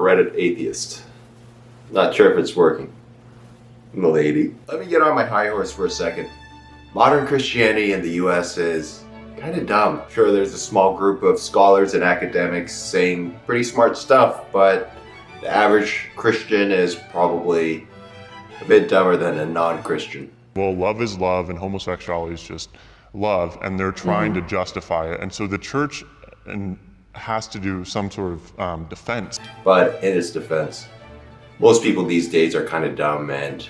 Reddit atheist. Not sure if it's working. Milady. Let me get on my high horse for a second. Modern Christianity in the US is kind of dumb. Sure, there's a small group of scholars and academics saying pretty smart stuff, but the average Christian is probably a bit dumber than a non-Christian. Well, love is love and homosexuality is just love, and they're trying to justify it. And so the church has to do some sort of defense. But in its defense, most people these days are kind of dumb, and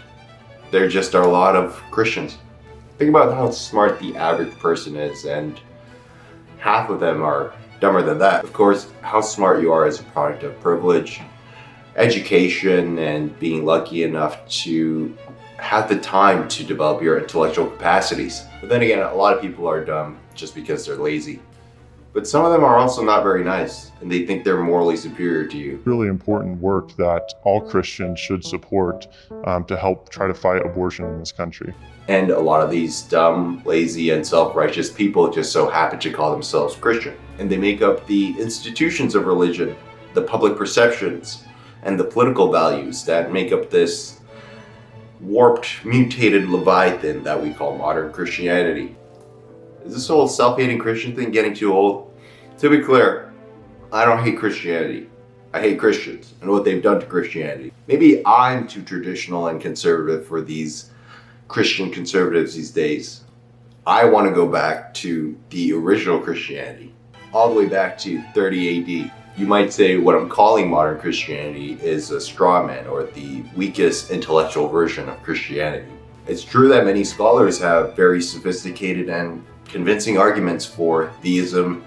there just are a lot of Christians. Think about how smart the average person is, and half of them are dumber than that. Of course, how smart you are is a product of privilege, education, and being lucky enough to have the time to develop your intellectual capacities. But then again, a lot of people are dumb just because they're lazy. But some of them are also not very nice, and they think they're morally superior to you. Really important work that all Christians should support to help try to fight abortion in this country. And a lot of these dumb, lazy, and self-righteous people just so happen to call themselves Christian. And they make up the institutions of religion, the public perceptions, and the political values that make up this warped, mutated leviathan that we call modern Christianity. Is this whole self-hating Christian thing getting too old? To be clear, I don't hate Christianity. I hate Christians and what they've done to Christianity. Maybe I'm too traditional and conservative for these Christian conservatives these days. I want to go back to the original Christianity, all the way back to 30 AD. You might say what I'm calling modern Christianity is a straw man, or the weakest intellectual version of Christianity. It's true that many scholars have very sophisticated and convincing arguments for theism,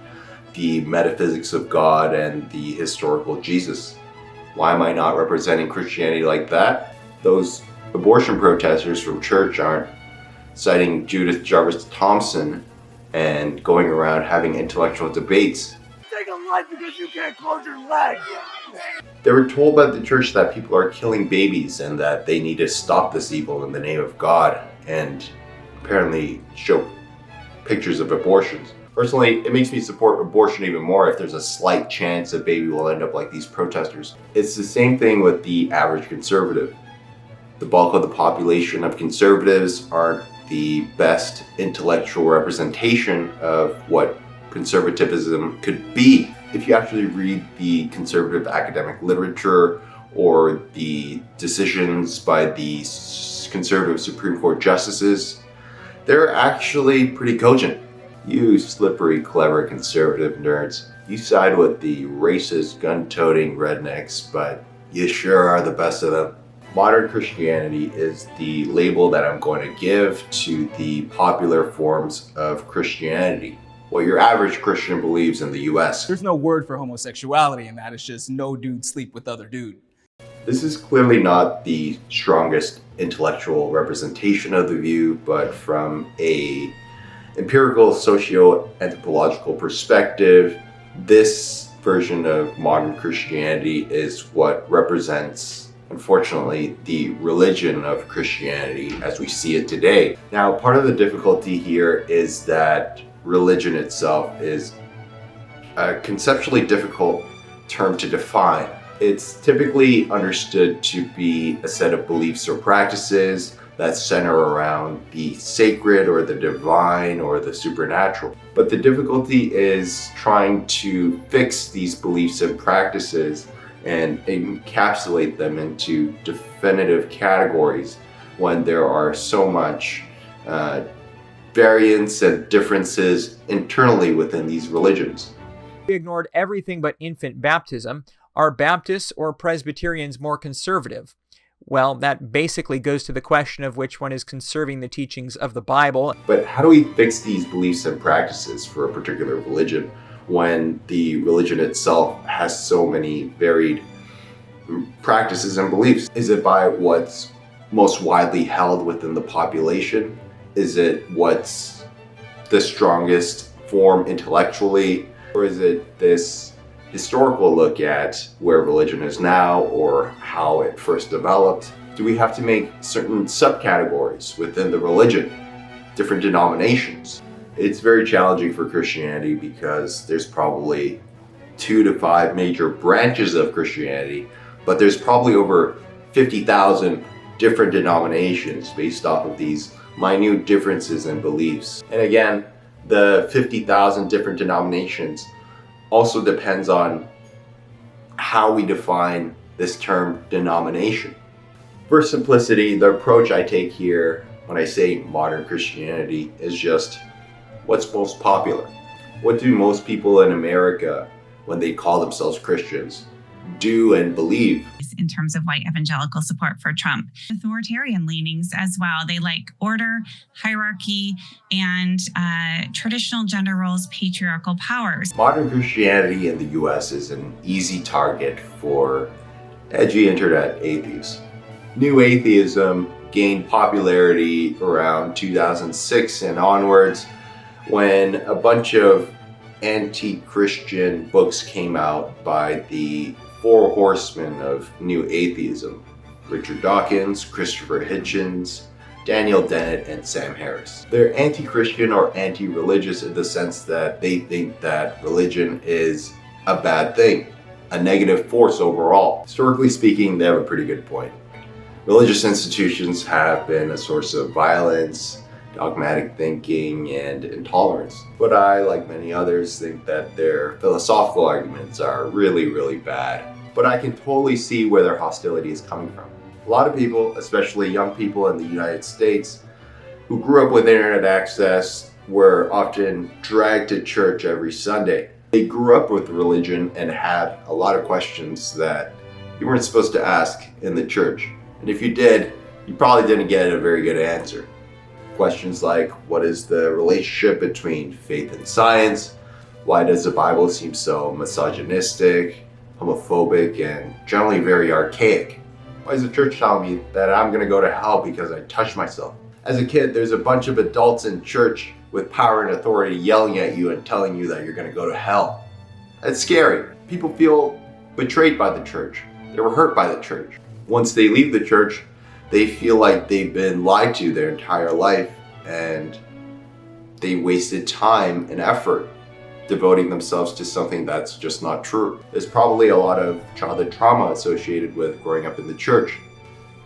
the metaphysics of God, and the historical Jesus. Why am I not representing Christianity like that? Those abortion protesters from church aren't citing Judith Jarvis Thompson and going around having intellectual debates. Take a life because you can't close your leg. They were told by the church that people are killing babies and that they need to stop this evil in the name of God, and apparently show pictures of abortions. Personally, it makes me support abortion even more if there's a slight chance a baby will end up like these protesters. It's the same thing with the average conservative. The bulk of the population of conservatives aren't the best intellectual representation of what conservatism could be. If you actually read the conservative academic literature or the decisions by the conservative Supreme Court justices, they're actually pretty cogent. You slippery, clever conservative nerds. You side with the racist, gun-toting rednecks, but you sure are the best of them. Modern Christianity is the label that I'm going to give to the popular forms of Christianity. What your average Christian believes in the US. There's no word for homosexuality in that. It's just no dude sleep with other dude. This is clearly not the strongest intellectual representation of the view, but from a empirical socio-anthropological perspective, this version of modern Christianity is what represents, unfortunately, the religion of Christianity as we see it today. Now, part of the difficulty here is that religion itself is a conceptually difficult term to define. It's typically understood to be a set of beliefs or practices that center around the sacred or the divine or the supernatural. But the difficulty is trying to fix these beliefs and practices and encapsulate them into definitive categories when there are so much variance and differences internally within these religions. We ignored everything but infant baptism. Are Baptists or Presbyterians more conservative? Well, that basically goes to the question of which one is conserving the teachings of the Bible. But how do we fix these beliefs and practices for a particular religion when the religion itself has so many varied practices and beliefs? Is it by what's most widely held within the population? Is it what's the strongest form intellectually? Or is it this historical look at where religion is now or how it first developed? Do we have to make certain subcategories within the religion, different denominations? It's very challenging for Christianity because there's probably 2 to 5 major branches of Christianity, but there's probably over 50,000 different denominations based off of these minute differences in beliefs. And again, the 50,000 different denominations also depends on how we define this term denomination. For simplicity, the approach I take here when I say modern Christianity is just what's most popular. What do most people in America, when they call themselves Christians, do and believe? In terms of white evangelical support for Trump. Authoritarian leanings as well. They like order, hierarchy, and traditional gender roles, patriarchal powers. Modern Christianity in the US is an easy target for edgy internet atheists. New atheism gained popularity around 2006 and onwards when a bunch of anti-Christian books came out by the four horsemen of New Atheism: Richard Dawkins, Christopher Hitchens, Daniel Dennett, and Sam Harris. They're anti-Christian or anti-religious in the sense that they think that religion is a bad thing, a negative force overall. Historically speaking, they have a pretty good point. Religious institutions have been a source of violence, dogmatic thinking, and intolerance. But I, like many others, think that their philosophical arguments are really, really bad. But I can totally see where their hostility is coming from. A lot of people, especially young people in the United States, who grew up with internet access were often dragged to church every Sunday. They grew up with religion and had a lot of questions that you weren't supposed to ask in the church. And if you did, you probably didn't get a very good answer. Questions like, what is the relationship between faith and science? Why does the Bible seem so misogynistic, homophobic, and generally very archaic? Why is the church telling me that I'm gonna go to hell because I touched myself? As a kid, there's a bunch of adults in church with power and authority yelling at you and telling you that you're gonna go to hell. That's scary. People feel betrayed by the church. They were hurt by the church. Once they leave the church, they feel like they've been lied to their entire life and they wasted time and effort devoting themselves to something that's just not true. There's probably a lot of childhood trauma associated with growing up in the church.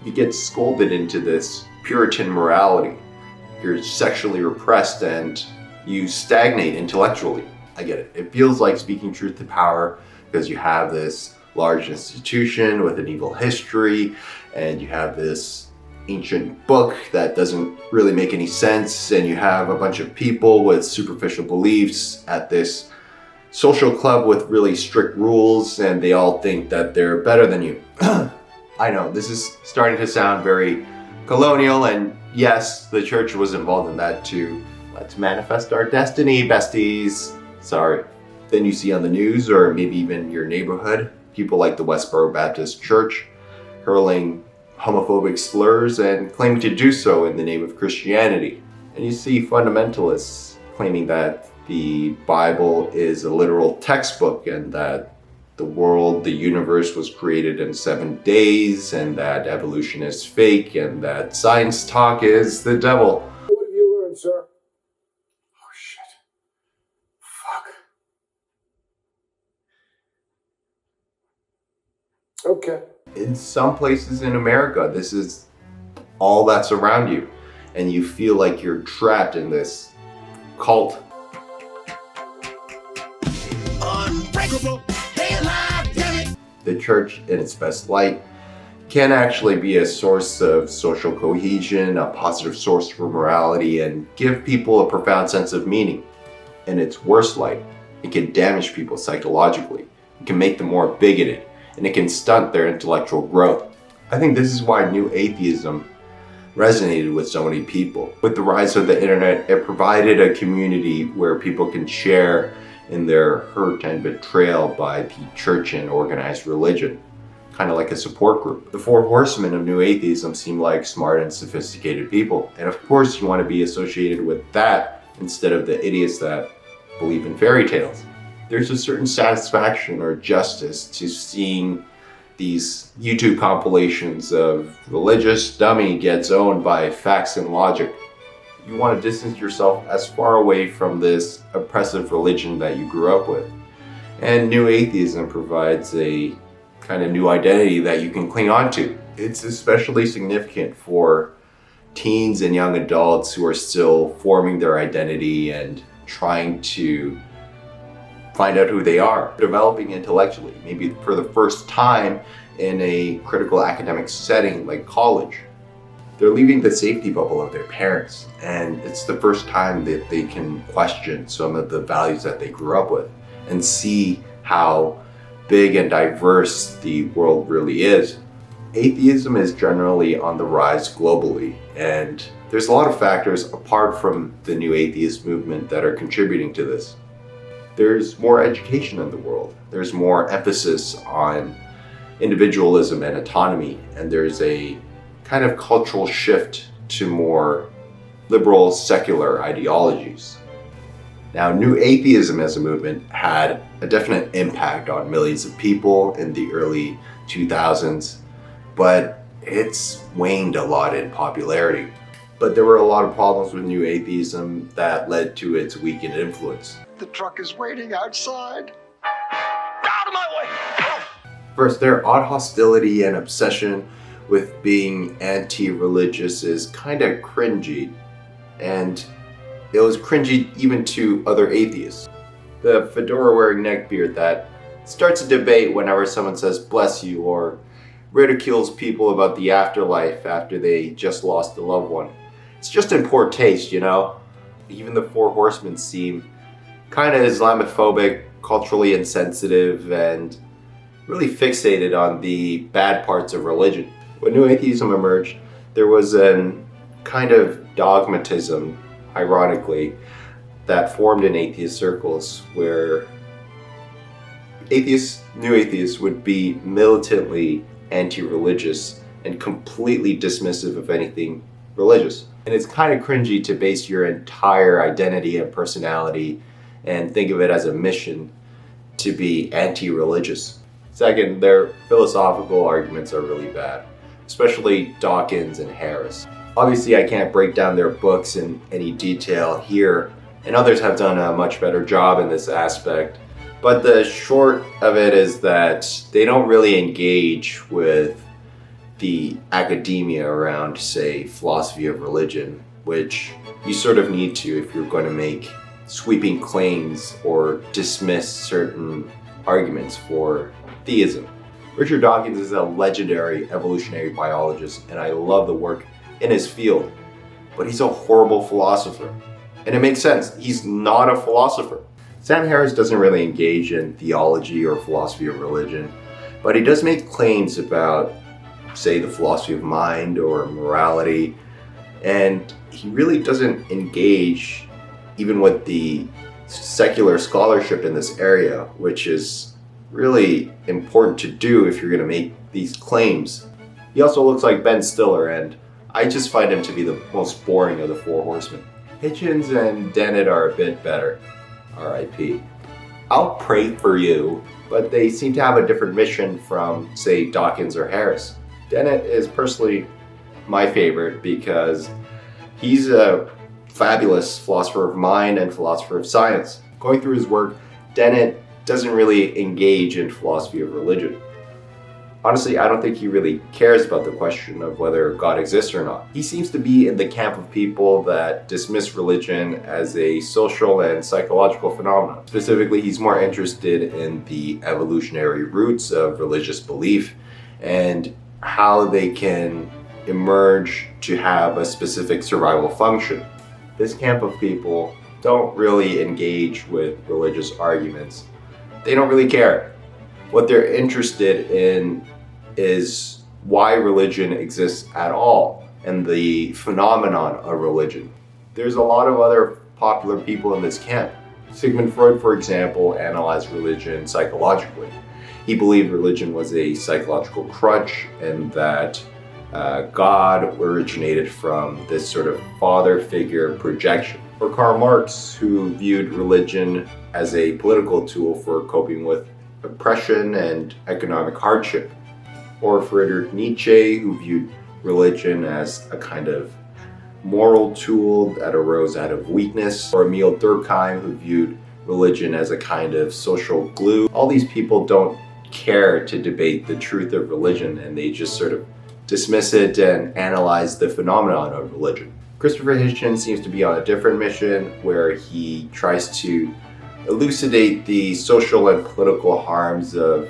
You get scolded into this Puritan morality. You're sexually repressed and you stagnate intellectually. I get it. It feels like speaking truth to power because you have this large institution with an evil history and you have this ancient book that doesn't really make any sense, and you have a bunch of people with superficial beliefs at this social club with really strict rules, and they all think that they're better than you. I know, this is starting to sound very colonial, and yes, the church was involved in that too. Let's manifest our destiny, besties. Sorry. Then you see on the news, or maybe even your neighborhood, people like the Westboro Baptist Church hurling homophobic slurs and claiming to do so in the name of Christianity. And you see fundamentalists claiming that the Bible is a literal textbook and that the world, the universe was created in 7 days and that evolution is fake and that science talk is the devil. What have you learned, sir? Oh, shit. Fuck. Okay. In some places in America, this is all that's around you, and you feel like you're trapped in this cult. Unbreakable. Stay alive, damn it. The church, in its best light, can actually be a source of social cohesion, a positive source for morality, and give people a profound sense of meaning. In its worst light, it can damage people psychologically. It can make them more bigoted, and it can stunt their intellectual growth. I think this is why New Atheism resonated with so many people. With the rise of the internet, it provided a community where people can share in their hurt and betrayal by the church and organized religion, kind of like a support group. The four horsemen of New Atheism seem like smart and sophisticated people, and of course you want to be associated with that instead of the idiots that believe in fairy tales. There's a certain satisfaction or justice to seeing these YouTube compilations of religious dummy gets owned by facts and logic. You want to distance yourself as far away from this oppressive religion that you grew up with. And new atheism provides a kind of new identity that you can cling on to. It's especially significant for teens and young adults who are still forming their identity and trying to find out who they are, developing intellectually, maybe for the first time in a critical academic setting like college. They're leaving the safety bubble of their parents, and it's the first time that they can question some of the values that they grew up with and see how big and diverse the world really is. Atheism is generally on the rise globally, and there's a lot of factors apart from the new atheist movement that are contributing to this. There's more education in the world. There's more emphasis on individualism and autonomy, and there's a kind of cultural shift to more liberal, secular ideologies. Now, new atheism as a movement had a definite impact on millions of people in the early 2000s, but it's waned a lot in popularity. But there were a lot of problems with new atheism that led to its weakened influence. The truck is waiting outside. Out of my way! First, their odd hostility and obsession with being anti-religious is kind of cringy, and it was cringy even to other atheists. The fedora-wearing neckbeard that starts a debate whenever someone says "bless you" or ridicules people about the afterlife after they just lost a loved one. It's just in poor taste, you know? Even the Four Horsemen seem kind of Islamophobic, culturally insensitive, and really fixated on the bad parts of religion. When new atheism emerged, there was an kind of dogmatism, ironically, that formed in atheist circles where new atheists would be militantly anti-religious and completely dismissive of anything religious. And it's kind of cringy to base your entire identity and personality and think of it as a mission to be anti-religious. Second, their philosophical arguments are really bad, especially Dawkins and Harris. Obviously, I can't break down their books in any detail here, and others have done a much better job in this aspect. But the short of it is that they don't really engage with the academia around, say, philosophy of religion, which you sort of need to if you're going to make sweeping claims or dismiss certain arguments for theism. Richard Dawkins is a legendary evolutionary biologist, and I love the work in his field, but he's a horrible philosopher. And it makes sense, he's not a philosopher. Sam Harris doesn't really engage in theology or philosophy of religion, but he does make claims about, say, the philosophy of mind or morality, and he really doesn't engage even with the secular scholarship in this area, which is really important to do if you're going to make these claims. He also looks like Ben Stiller, and I just find him to be the most boring of the Four Horsemen. Hitchens and Dennett are a bit better. R.I.P. I'll pray for you, but they seem to have a different mission from, say, Dawkins or Harris. Dennett is personally my favorite because he's a fabulous philosopher of mind and philosopher of science. Going through his work, Dennett doesn't really engage in philosophy of religion. Honestly, I don't think he really cares about the question of whether God exists or not. He seems to be in the camp of people that dismiss religion as a social and psychological phenomenon. Specifically, he's more interested in the evolutionary roots of religious belief and how they can emerge to have a specific survival function. This camp of people don't really engage with religious arguments. They don't really care. What they're interested in is why religion exists at all and the phenomenon of religion. There's a lot of other popular people in this camp. Sigmund Freud, for example, analyzed religion psychologically. He believed religion was a psychological crutch and that God originated from this sort of father figure projection. Or Karl Marx, who viewed religion as a political tool for coping with oppression and economic hardship. Or Friedrich Nietzsche, who viewed religion as a kind of moral tool that arose out of weakness. Or Emil Durkheim, who viewed religion as a kind of social glue. All these people don't care to debate the truth of religion, and they just sort of dismiss it and analyze the phenomenon of religion. Christopher Hitchens seems to be on a different mission, where he tries to elucidate the social and political harms of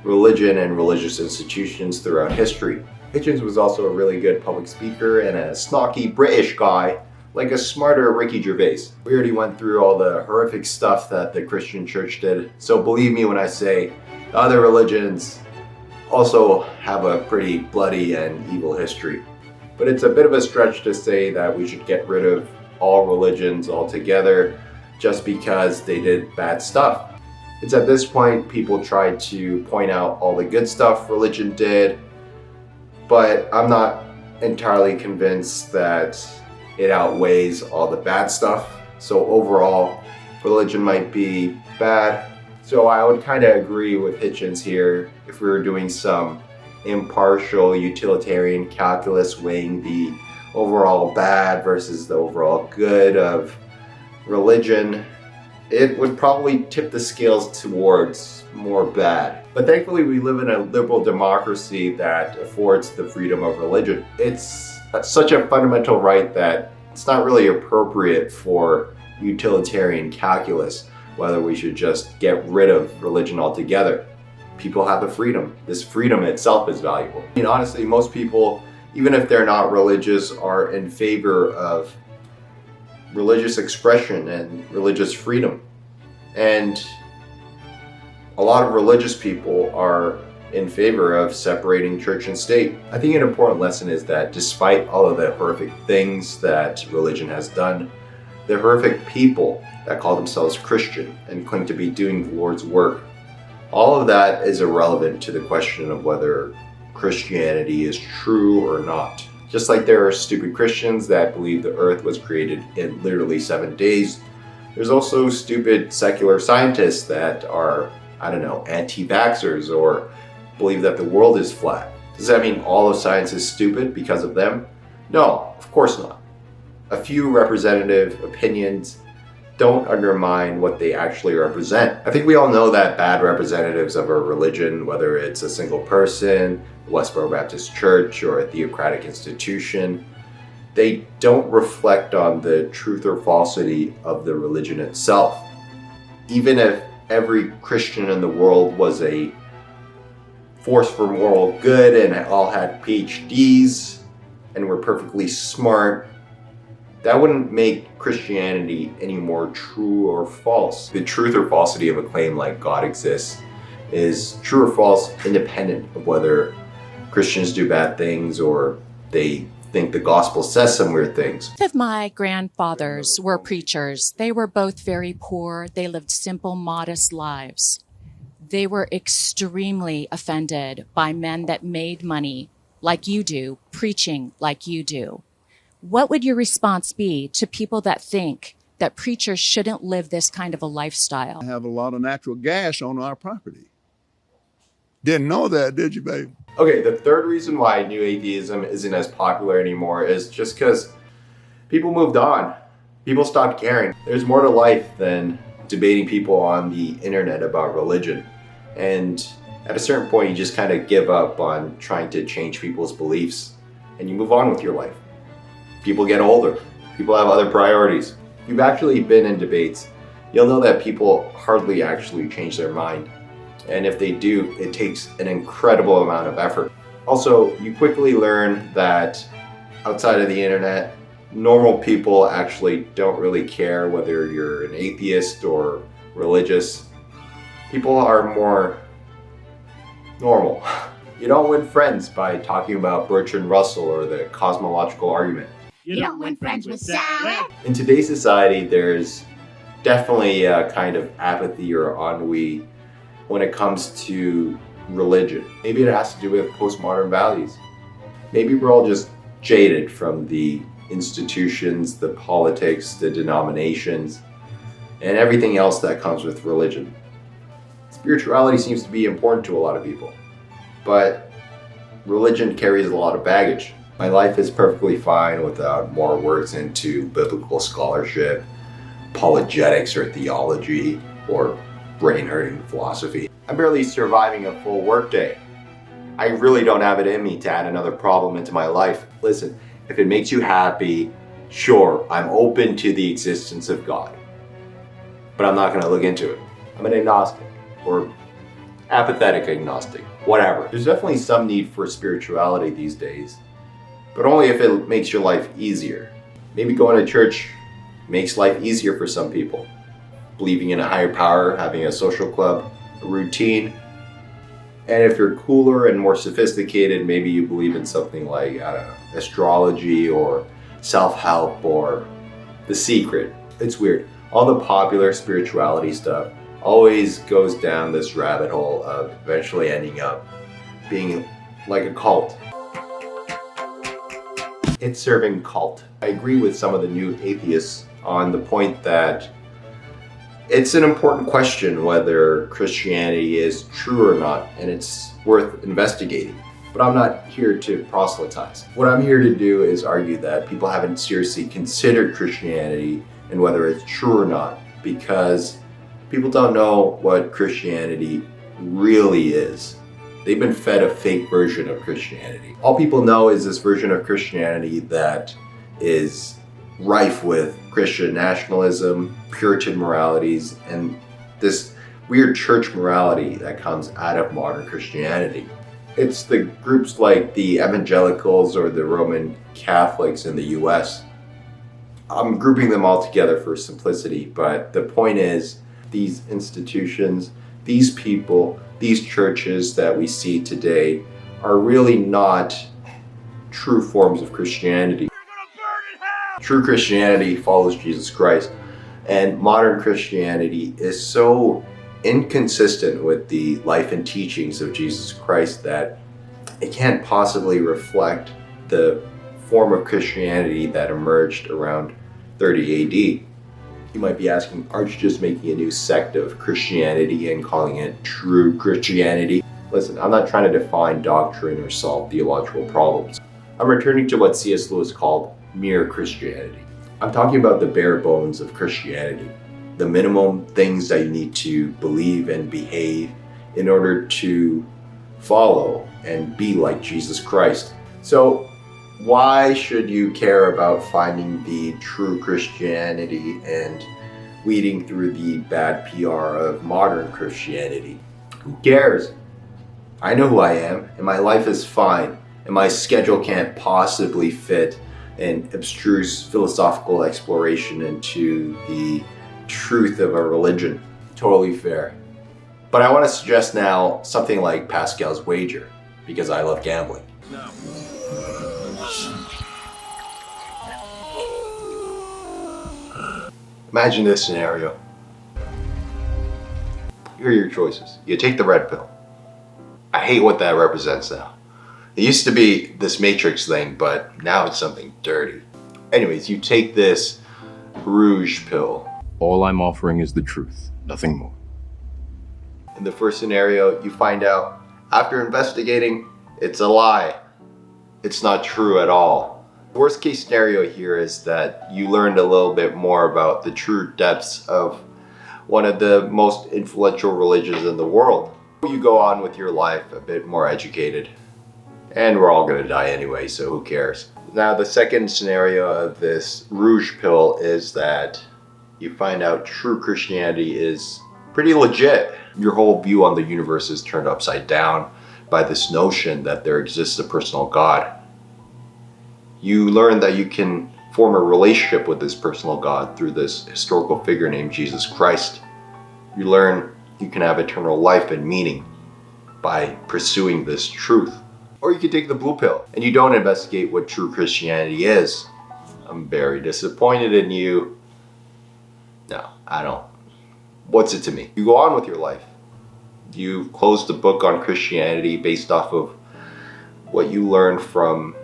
religion and religious institutions throughout history. Hitchens was also a really good public speaker and a snarky British guy, like a smarter Ricky Gervais. We already went through all the horrific stuff that the Christian church did, so believe me when I say other religions also have a pretty bloody and evil history. But it's a bit of a stretch to say that we should get rid of all religions altogether just because they did bad stuff. It's at this point people try to point out all the good stuff religion did, but I'm not entirely convinced that it outweighs all the bad stuff. So overall, religion might be bad. So I would kind of agree with Hitchens here if we were doing some impartial utilitarian calculus weighing the overall bad versus the overall good of religion. It would probably tip the scales towards more bad. But thankfully we live in a liberal democracy that affords the freedom of religion. It's such a fundamental right that it's not really appropriate for utilitarian calculus whether we should just get rid of religion altogether. People have the freedom. This freedom itself is valuable. I mean, honestly, most people, even if they're not religious, are in favor of religious expression and religious freedom. And a lot of religious people are in favor of separating church and state. I think an important lesson is that despite all of the horrific things that religion has done, the horrific people that call themselves Christian and claim to be doing the Lord's work, all of that is irrelevant to the question of whether Christianity is true or not. Just like there are stupid Christians that believe the earth was created in literally 7 days, there's also stupid secular scientists that are, anti-vaxxers or believe that the world is flat. Does that mean all of science is stupid because of them? No, of course not. A few representative opinions don't undermine what they actually represent. I think we all know that bad representatives of a religion, whether it's a single person, the Westboro Baptist Church, or a theocratic institution, they don't reflect on the truth or falsity of the religion itself. Even if every Christian in the world was a force for moral good and all had PhDs and were perfectly smart, that wouldn't make Christianity any more true or false. The truth or falsity of a claim like God exists is true or false independent of whether Christians do bad things or they think the gospel says some weird things. Both of my grandfathers were preachers. They were both very poor. They lived simple, modest lives. They were extremely offended by men that made money like you do, preaching like you do. What would your response be to people that think that preachers shouldn't live this kind of a lifestyle? I have a lot of natural gas on our property. Didn't know that, did you, babe? Okay, the third reason why new atheism isn't as popular anymore is just because people moved on. People stopped caring. There's more to life than debating people on the internet about religion. And at a certain point, you just kind of give up on trying to change people's beliefs and you move on with your life. People get older. People have other priorities. If you've actually been in debates, you'll know that people hardly actually change their mind. And if they do, it takes an incredible amount of effort. Also, you quickly learn that outside of the internet, normal people actually don't really care whether you're an atheist or religious. People are more normal. You don't win friends by talking about Bertrand Russell or the cosmological argument. You don't win friends with salad. In today's society, there's definitely a kind of apathy or ennui when it comes to religion. Maybe it has to do with postmodern values. Maybe we're all just jaded from the institutions, the politics, the denominations, and everything else that comes with religion. Spirituality seems to be important to a lot of people, but religion carries a lot of baggage. My life is perfectly fine without more works into biblical scholarship apologetics or theology or brain-hurting philosophy. I'm barely surviving a full workday. I really don't have it in me to add another problem into my life. Listen, if it makes you happy, sure, I'm open to the existence of God. But I'm not going to look into it. I'm an agnostic, or apathetic agnostic, whatever. There's definitely some need for spirituality these days, but only if it makes your life easier. Maybe going to church makes life easier for some people. Believing in a higher power, having a social club, a routine. And if you're cooler and more sophisticated, maybe you believe in something like, I don't know, astrology or self-help or The Secret. It's weird. All the popular spirituality stuff always goes down this rabbit hole of eventually ending up being like a cult. It's serving cult. I agree with some of the new atheists on the point that it's an important question whether Christianity is true or not, and it's worth investigating. But I'm not here to proselytize. What I'm here to do is argue that people haven't seriously considered Christianity and whether it's true or not, because people don't know what Christianity really is. They've been fed a fake version of Christianity. All people know is this version of Christianity that is rife with Christian nationalism, Puritan moralities, and this weird church morality that comes out of modern Christianity. It's the groups like the evangelicals or the Roman Catholics in the US. I'm grouping them all together for simplicity, but the point is, these institutions, these people, these churches that we see today are really not true forms of Christianity. True Christianity follows Jesus Christ, and modern Christianity is so inconsistent with the life and teachings of Jesus Christ that it can't possibly reflect the form of Christianity that emerged around 30 AD. You might be asking, aren't you just making a new sect of Christianity and calling it true Christianity? Listen, I'm not trying to define doctrine or solve theological problems. I'm returning to what C.S. Lewis called mere Christianity. I'm talking about the bare bones of Christianity, the minimum things that you need to believe and behave in order to follow and be like Jesus Christ. So, why should you care about finding the true Christianity and weeding through the bad PR of modern Christianity? Who cares? I know who I am, and my life is fine, and my schedule can't possibly fit an abstruse philosophical exploration into the truth of a religion. Totally fair. But I want to suggest now something like Pascal's wager, because I love gambling. No. Imagine this scenario. Here are your choices. You take the red pill. I hate what that represents now. It used to be this Matrix thing, but now it's something dirty. Anyways, you take this rouge pill. All I'm offering is the truth, nothing more. In the first scenario, you find out, after investigating, it's a lie. It's not true at all. The worst case scenario here is that you learned a little bit more about the true depths of one of the most influential religions in the world. You go on with your life a bit more educated. And we're all gonna die anyway, so who cares? Now, the second scenario of this rouge pill is that you find out true Christianity is pretty legit. Your whole view on the universe is turned upside down by this notion that there exists a personal God. You learn that you can form a relationship with this personal God through this historical figure named Jesus Christ. You learn you can have eternal life and meaning by pursuing this truth. Or you can take the blue pill and you don't investigate what true Christianity is. I'm very disappointed in you. No, I don't. What's it to me? You go on with your life. You've closed the book on Christianity based off of what you learned from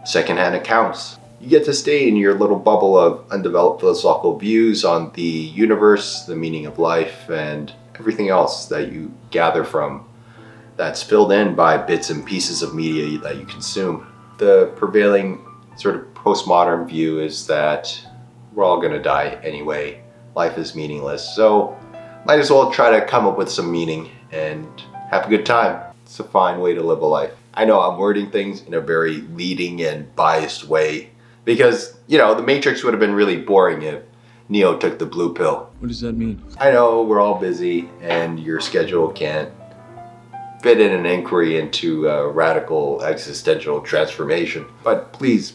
secondhand accounts. You get to stay in your little bubble of undeveloped philosophical views on the universe, the meaning of life, and everything else that you gather from that's filled in by bits and pieces of media that you consume. The prevailing sort of postmodern view is that we're all gonna die anyway. Life is meaningless, so might as well try to come up with some meaning and have a good time. It's a fine way to live a life. I know I'm wording things in a very leading and biased way because, you know, The Matrix would have been really boring if Neo took the blue pill. What does that mean? I know we're all busy and your schedule can't fit in an inquiry into a radical existential transformation, but please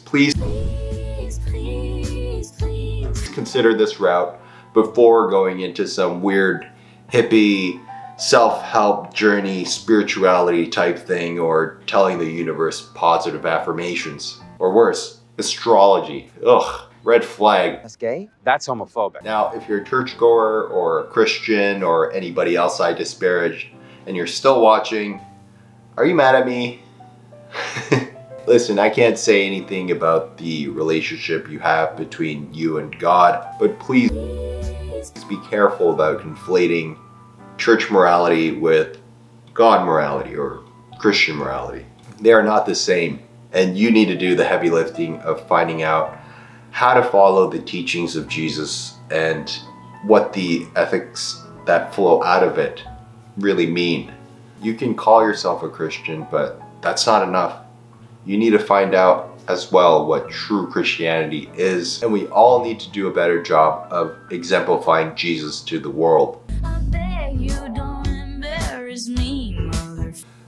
consider this route before going into some weird hippie self-help journey spirituality type thing, or telling the universe positive affirmations, or worse, astrology. Ugh, red flag. That's gay? That's homophobic. Now, if you're a churchgoer or a Christian or anybody else I disparaged and you're still watching, are you mad at me? Listen, I can't say anything about the relationship you have between you and God, but please be careful about conflating church morality with God morality or Christian morality. They are not the same, and you need to do the heavy lifting of finding out how to follow the teachings of Jesus and what the ethics that flow out of it really mean. You can call yourself a Christian, but that's not enough. You need to find out as well what true Christianity is, and we all need to do a better job of exemplifying Jesus to the world.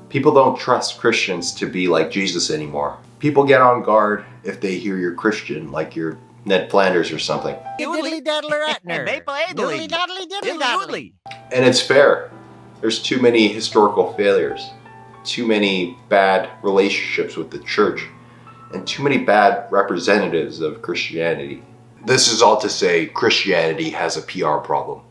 People don't trust Christians to be like Jesus anymore. People get on guard if they hear you're Christian, like you're Ned Flanders or something. And it's fair. There's too many historical failures, too many bad relationships with the church, and too many bad representatives of Christianity. This is all to say Christianity has a PR problem.